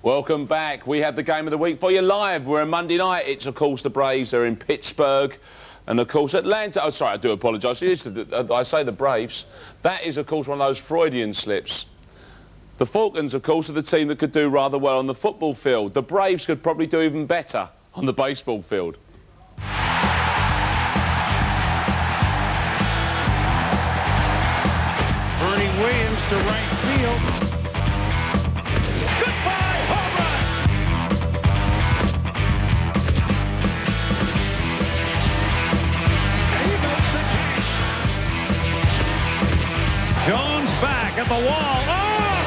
Welcome back. We have the game of the week for you live. We're on Monday night. It's, of course, the Braves. They're in Pittsburgh. And, of course, Atlanta. Oh, sorry, I do apologise. I say the Braves. That is, of course, one of those Freudian slips. The Falcons, of course, are the team that could do rather well on the football field. The Braves could probably do even better on the baseball field. Bernie Williams to right field. Jones back at the wall. Oh!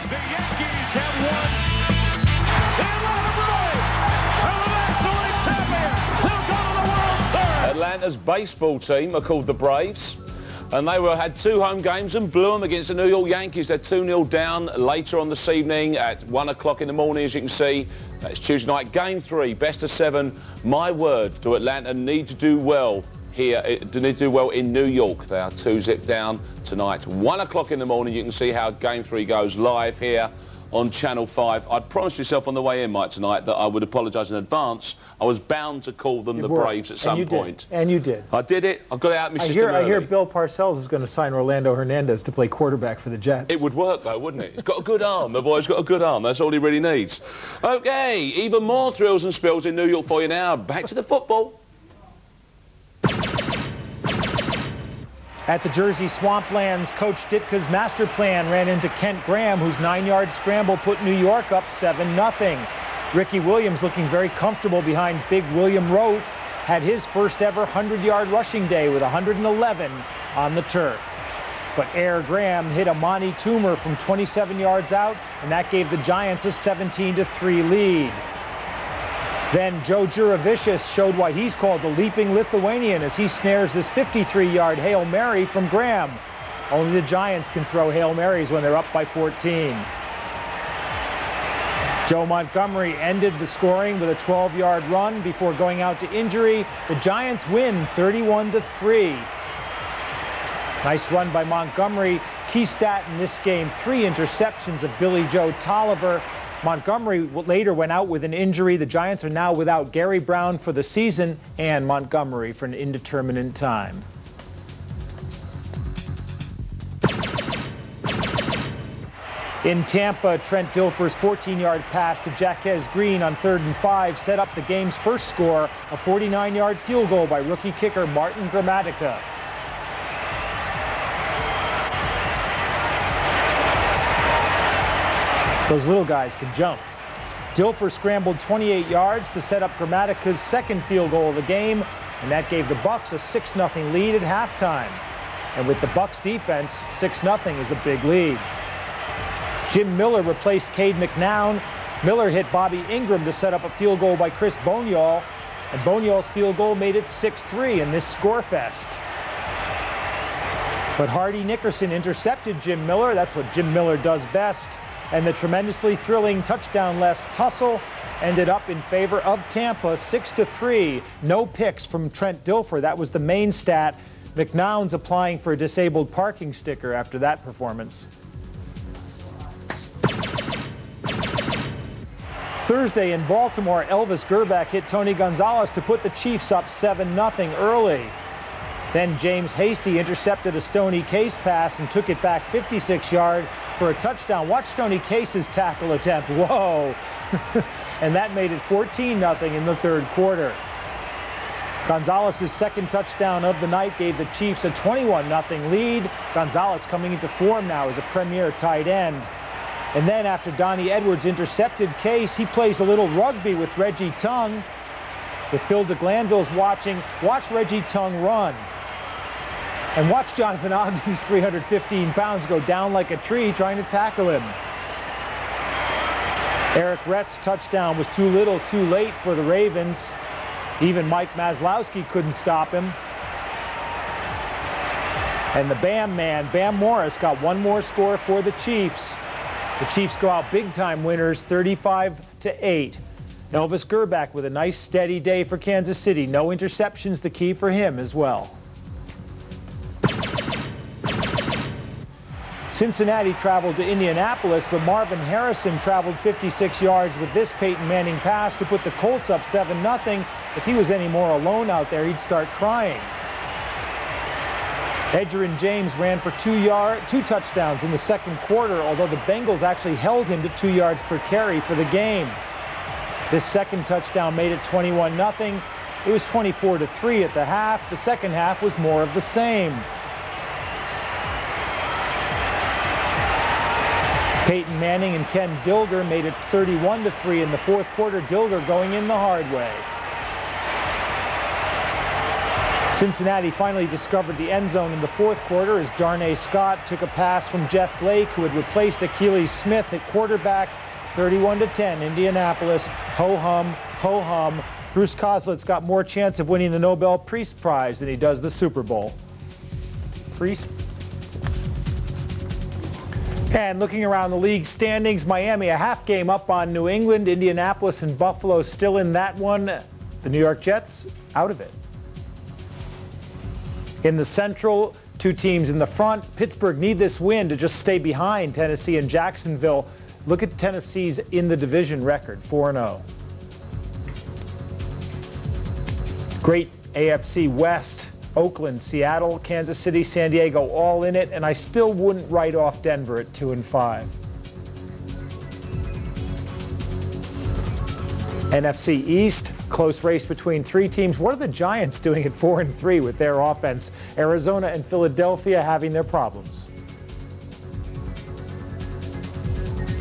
The Yankees have won the Atlanta Braves are the National League champions. They'll go to the World Series. Atlanta's baseball team are called the Braves. And they had 2 home games and blew them against the New York Yankees. They're 2-0 down later on this evening at 1 o'clock in the morning, as you can see. That's Tuesday night. Game 3, best of 7. My word to Atlanta, need to do well here. Need to do well in New York. They are 2-0 down tonight. 1 o'clock in the morning. You can see how Game 3 goes live here on Channel 5. I'd promised myself on the way in, Mike, tonight that I would apologise in advance. I was bound to call them the Braves at some point. And you did. I did it. I got it out of my system early. I hear Bill Parcells is going to sign Orlando Hernandez to play quarterback for the Jets. It would work, though, wouldn't it? He's got a good arm. The boy's got a good arm. That's all he really needs. OK, even more thrills and spills in New York for you now. Back to the football. At the Jersey Swamplands, Coach Ditka's master plan ran into Kent Graham, whose 9-yard scramble put New York up 7-0. Ricky Williams, looking very comfortable behind big William Roth, had his first ever 100-yard rushing day with 111 on the turf. But Air Graham hit Amani Toomer from 27 yards out, and that gave the Giants a 17-3 lead. Then Joe Juravicius showed why he's called the Leaping Lithuanian as he snares this 53-yard Hail Mary from Graham. Only the Giants can throw Hail Marys when they're up by 14. Joe Montgomery ended the scoring with a 12-yard run before going out to injury. The Giants win 31-3. Nice run by Montgomery. Key stat in this game, 3 interceptions of Billy Joe Tolliver. Montgomery later went out with an injury. The Giants are now without Gary Brown for the season and Montgomery for an indeterminate time. In Tampa, Trent Dilfer's 14-yard pass to Jaquez Green on 3rd and 5 set up the game's first score, a 49-yard field goal by rookie kicker Martin Gramatica. Those little guys can jump. Dilfer scrambled 28 yards to set up Grammatica's second field goal of the game, and that gave the Bucs a 6-0 lead at halftime. And with the Bucs defense, 6-0 is a big lead. Jim Miller replaced Cade McNown. Miller hit Bobby Ingram to set up a field goal by Chris Boniol, and Boniol's field goal made it 6-3 in this scorefest. But Hardy Nickerson intercepted Jim Miller. That's what Jim Miller does best. And the tremendously thrilling touchdown-less tussle ended up in favor of Tampa, 6-3. No picks from Trent Dilfer. That was the main stat. McNown's applying for a disabled parking sticker after that performance. Thursday in Baltimore, Elvis Gerback hit Tony Gonzalez to put the Chiefs up 7-0 early. Then James Hasty intercepted a Stoney Case pass and took it back 56 yards for a touchdown. Watch Stoney Case's tackle attempt. Whoa! And that made it 14-0 in the third quarter. Gonzalez's second touchdown of the night gave the Chiefs a 21-0 lead. Gonzalez coming into form now as a premier tight end. And then after Donnie Edwards intercepted Case, he plays a little rugby with Reggie Tongue. With Phil de Glanville's watching, watch Reggie Tongue run. And watch Jonathan Ogden's 315 pounds go down like a tree trying to tackle him. Eric Rett's touchdown was too little, too late for the Ravens. Even Mike Maslowski couldn't stop him. And the Bam man, Bam Morris, got one more score for the Chiefs. The Chiefs go out big-time winners, 35-8. Elvis Gerback with a nice steady day for Kansas City. No interceptions, the key for him as well. Cincinnati traveled to Indianapolis, but Marvin Harrison traveled 56 yards with this Peyton Manning pass to put the Colts up 7-0. If he was any more alone out there, he'd start crying. Edgerrin James ran for 2 touchdowns in the second quarter, although the Bengals actually held him to 2 yards per carry for the game. This second touchdown made it 21-0. It was 24-3 at the half. The second half was more of the same. Peyton Manning and Ken Dilger made it 31-3 in the fourth quarter. Dilger going in the hard way. Cincinnati finally discovered the end zone in the fourth quarter as Darnay Scott took a pass from Jeff Blake, who had replaced Achilles Smith at quarterback. 31-10, Indianapolis. Ho-hum, ho-hum. Bruce Kozlitz got more chance of winning the Nobel Peace Prize than he does the Super Bowl. And looking around the league standings, Miami a half game up on New England. Indianapolis and Buffalo still in that one. The New York Jets out of it. In the Central, 2 teams in the front. Pittsburgh need this win to just stay behind Tennessee and Jacksonville. Look at Tennessee's in the division record, 4-0. Great AFC West. Oakland, Seattle, Kansas City, San Diego, all in it, and I still wouldn't write off Denver at 2-5. NFC East, close race between 3 teams. What are the Giants doing at 4-3 with their offense? Arizona and Philadelphia having their problems.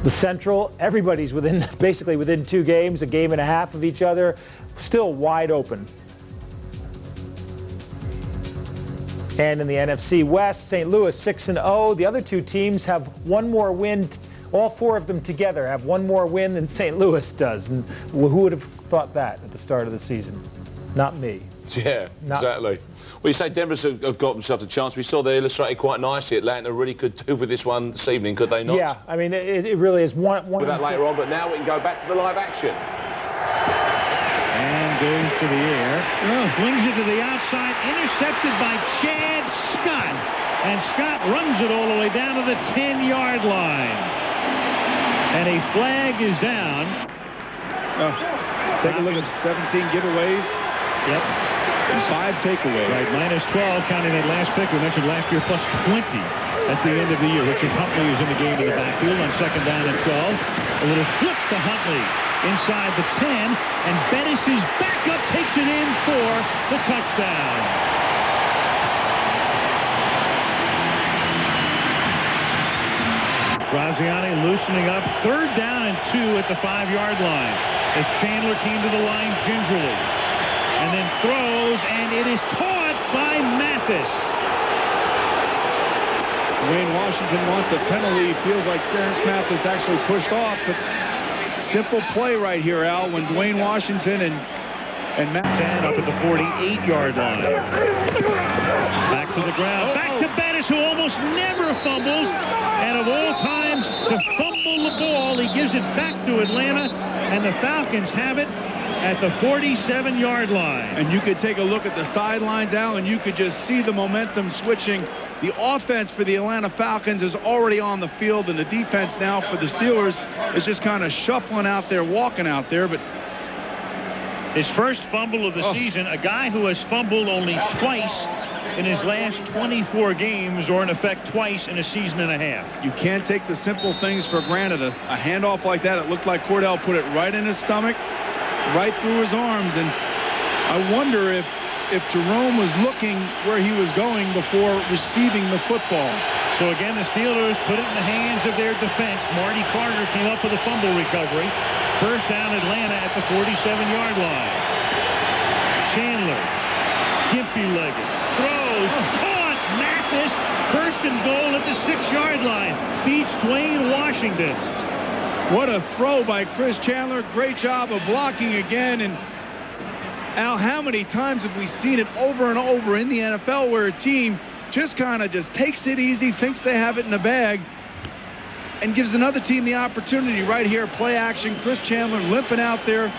The Central, everybody's basically within 2 games, a game and a half of each other, still wide open. And in the NFC West, St. Louis 6-0. The other 2 teams have 1 more win. All 4 of them together have 1 more win than St. Louis does. And who would have thought that at the start of the season? Not me. Yeah, exactly. Well, you say Denver's have got themselves a chance. We saw they illustrated quite nicely. Atlanta really could do with this one this evening, could they not? Yeah, I mean, it really is one. With that later on, but now we can go back to the live action. And goes to the air. Flings it to the outside. Intercepted by Chad Scott. And Scott runs it all the way down to the 10-yard line. And a flag is down. Take a look at 17 giveaways. Yep. And 5 takeaways. Right, minus 12 counting that last pick. We mentioned last year plus 20 at the end of the year. Richard Huntley is in the game in the backfield on 2nd down and 12. A little flip to Huntley inside the 10, and Bettis is back up, takes it in for the touchdown. Graziani loosening up, 3rd down and 2 at the 5-yard line as Chandler came to the line gingerly and then throws, and it is caught by Mathis. Dwayne Washington wants a penalty. Feels like Terrence Mathis actually pushed off, but simple play right here, Al, when Dwayne Washington and Matt up at the 48-yard line. Back to the ground. Back to Bettis, who almost never fumbles. And of all times to fumble the ball, he gives it back to Atlanta, and the Falcons have it at the 47-yard line. And you could take a look at the sidelines, Al, and you could just see the momentum switching. The offense for the Atlanta Falcons is already on the field, and the defense now for the Steelers is just kind of shuffling out there, walking out there. But his first fumble of the season, a guy who has fumbled only twice in his last 24 games, or in effect twice in a season and a half. You can't take the simple things for granted. A handoff like that, it looked like Cordell put it right in his stomach, right through his arms. And I wonder if Jerome was looking where he was going before receiving the football. So again, the Steelers put it in the hands of their defense. Marty Carter came up with a fumble recovery. 1st down Atlanta at the 47-yard line. Chandler, gimpy-legged, throws, caught, Mathis, 1st and goal at the 6-yard line. Beats Dwayne Washington. What a throw by Chris Chandler. Great job of blocking again. And Al, how many times have we seen it over and over in the NFL where a team just kind of just takes it easy, thinks they have it in the bag, and gives another team the opportunity right here, play action. Chris Chandler limping out there.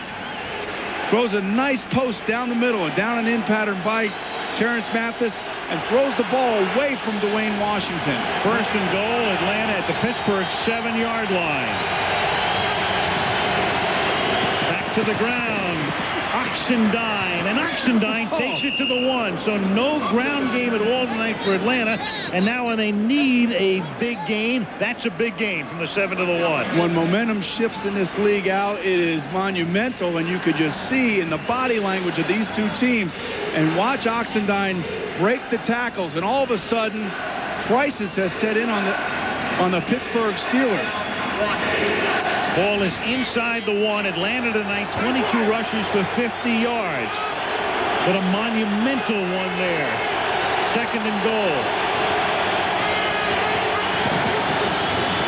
throws a nice post down the middle, a down and in pattern by Terrence Mathis, and throws the ball away from Dwayne Washington. First and goal, Atlanta at the Pittsburgh 7-yard line. Back to the ground. Oxendine, and Oxendine takes it to the 1. So no ground game at all tonight for Atlanta. And now when they need a big gain, that's a big gain from the 7 to the 1. When momentum shifts in this league, Al, it is monumental, and you could just see in the body language of these two teams. And watch Oxendine break the tackles, and all of a sudden, crisis has set in on the Pittsburgh Steelers. Ball is inside the 1. Atlanta tonight, 22 rushes for 50 yards. But a monumental one there. Second and goal.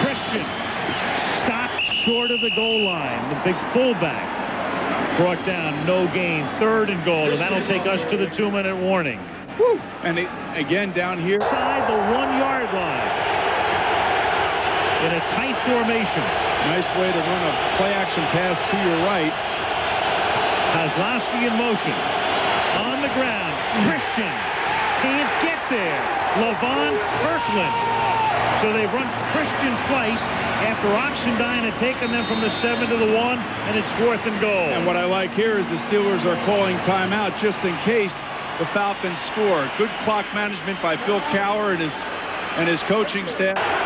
Christian stopped short of the goal line. The big fullback brought down, no gain. Third and goal, and that'll take us to the 2-minute warning. Woo. And again down here. Inside the 1-yard line. In a tight formation. Nice way to run a play-action pass to your right. Kozlowski in motion. On the ground. Christian can't get there. Levon Kirkland. So they've run Christian twice after Oxendine had taken them from the 7 to the 1, and it's 4th and goal. And what I like here is the Steelers are calling timeout just in case the Falcons score. Good clock management by Bill Cowher and his coaching staff.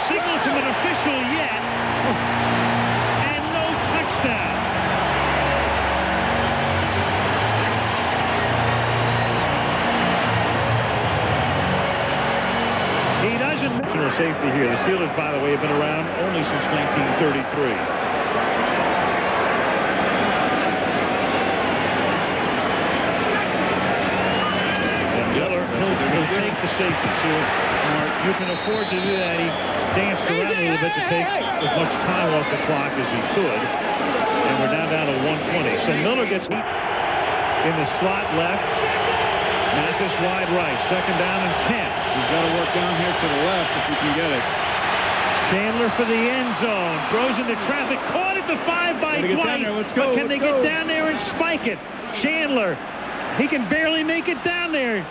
Signal from an official yet, and no touchdown. He doesn't mention a safety here. The Steelers, by the way, have been around only since 1933. And Miller, he'll take the safety. So smart. You can afford to do that. He danced around a little bit to take as much time off the clock as he could. And we're down to 120. So Miller gets in the slot left. Mathis wide right. Second down and 10. He's got to work down here to the left if you can get it. Chandler for the end zone. Throws into traffic. Caught at the 5 by Dwight. Let's go. But can they get down there and spike it? Chandler. He can barely make it down there.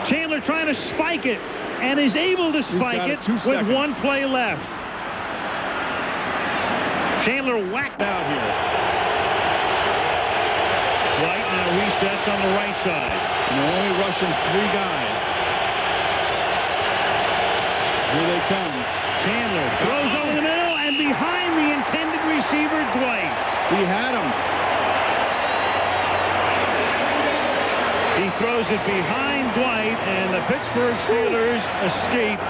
Chandler trying to spike it. And is able to spike it with 1 play left. Chandler whacked out here. White now resets on the right side. And they're only rushing 3 guys. Here they come. Chandler throws over the middle and behind the intended receiver, Dwight. He had him. He throws it behind Dwight, and the Pittsburgh Steelers escape.